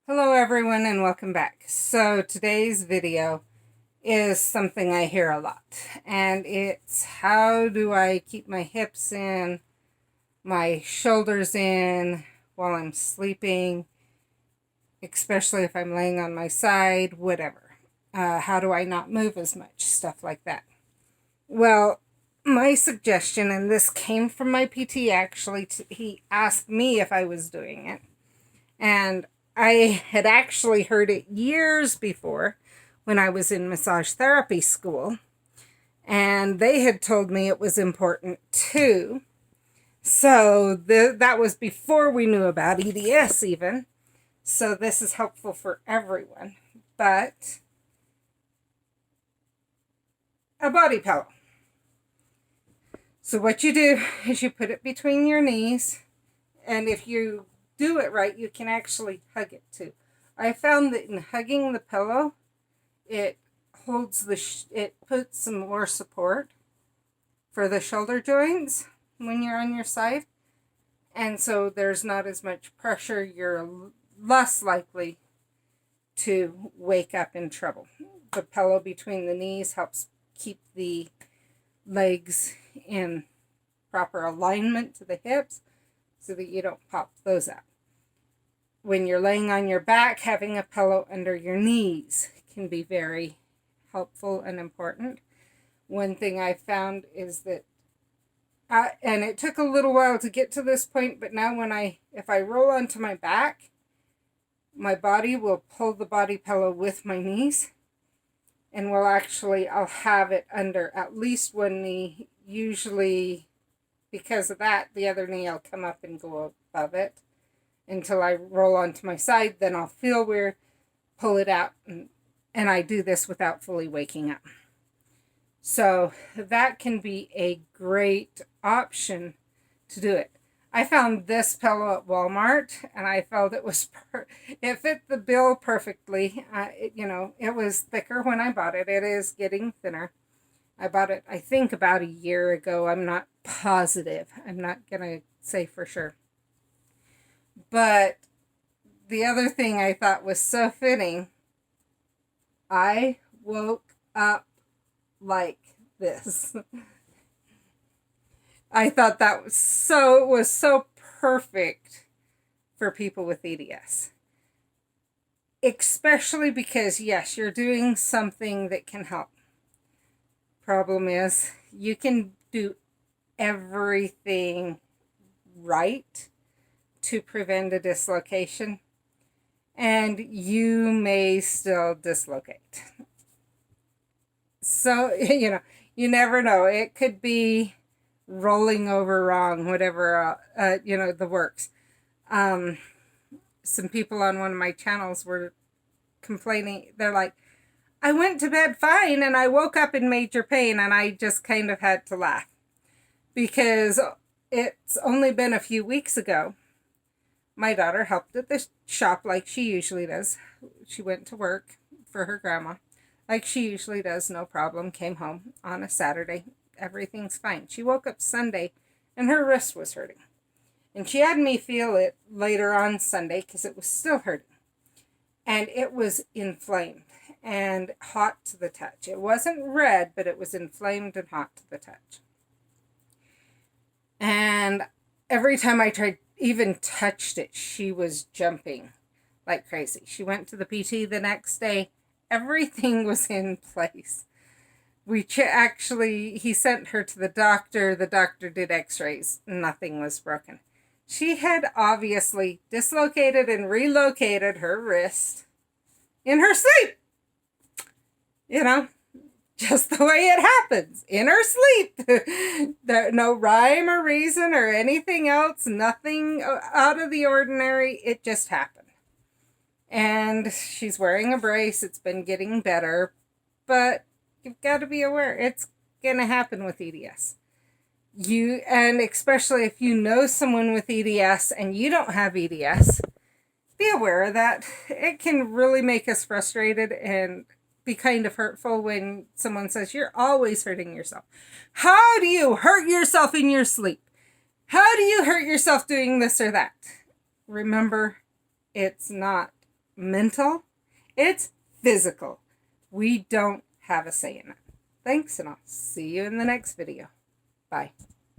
Hello everyone and welcome back. So today's video is something I hear a lot, and it's how do I keep my hips in, my shoulders in while I'm sleeping, especially if I'm laying on my side, whatever. How do I not move as much, stuff like that. Well, my suggestion, and this came from my PT actually, he asked me if I was doing it. And I had actually heard it years before when I was in massage therapy school. And they had told me it was important too. So that was before we knew about EDS even. So this is helpful for everyone. But a body pillow. So what you do is you put it between your knees. And if you do it right, you can actually hug it too. I found that in hugging the pillow, it holds it puts some more support for the shoulder joints when you're on your side. And so there's not as much pressure. You're less likely to wake up in trouble. The pillow between the knees helps keep the legs in proper alignment to the hips so that you don't pop those out. When you're laying on your back, having a pillow under your knees can be very helpful and important. One thing I found is that, and it took a little while to get to this point, but now if I roll onto my back, my body will pull the body pillow with my knees, and I'll have it under at least one knee. Usually, because of that, the other knee will come up and go above it until I roll onto my side. Then I'll feel weird, pull it out, and I do this without fully waking up. So that can be a great option to do it. I found this pillow at Walmart, and I felt it was it fit the bill perfectly. It was thicker when I bought it. It is getting thinner. I bought it, I think, about a year ago. I'm not positive. I'm not gonna say for sure. But the other thing I thought was so fitting, I woke up like this. I thought that was so perfect for people with EDS. Especially because, yes, you're doing something that can help. Problem is, you can do everything right to prevent a dislocation, and you may still dislocate. So, you never know. It could be rolling over wrong, whatever, the works. Some people on one of my channels were complaining. They're like, I went to bed fine and I woke up in major pain, and I just kind of had to laugh because it's only been a few weeks ago. My daughter helped at the shop like she usually does. She went to work for her grandma like she usually does, no problem. Came home on a Saturday. Everything's fine. She woke up Sunday and her wrist was hurting. And she had me feel it later on Sunday because it was still hurting. And it was inflamed and hot to the touch. It wasn't red, but it was inflamed and hot to the touch. And every time I even touched it, she was jumping like crazy. She went to the PT the next day. Everything was in place. He sent her to the doctor. The doctor did x-rays. Nothing was broken. She had obviously dislocated and relocated her wrist in her sleep. Just the way it happens, in her sleep. There, no rhyme or reason or anything else, nothing out of the ordinary. It just happened. And she's wearing a brace. It's been getting better, but you've got to be aware it's going to happen with EDS. And especially if you know someone with EDS and you don't have EDS, be aware of that. It can really make us frustrated and be kind of hurtful when someone says, you're always hurting yourself. How do you hurt yourself in your sleep? How do you hurt yourself doing this or that? Remember, it's not mental, it's physical. We don't have a say in it. Thanks, and I'll see you in the next video. Bye.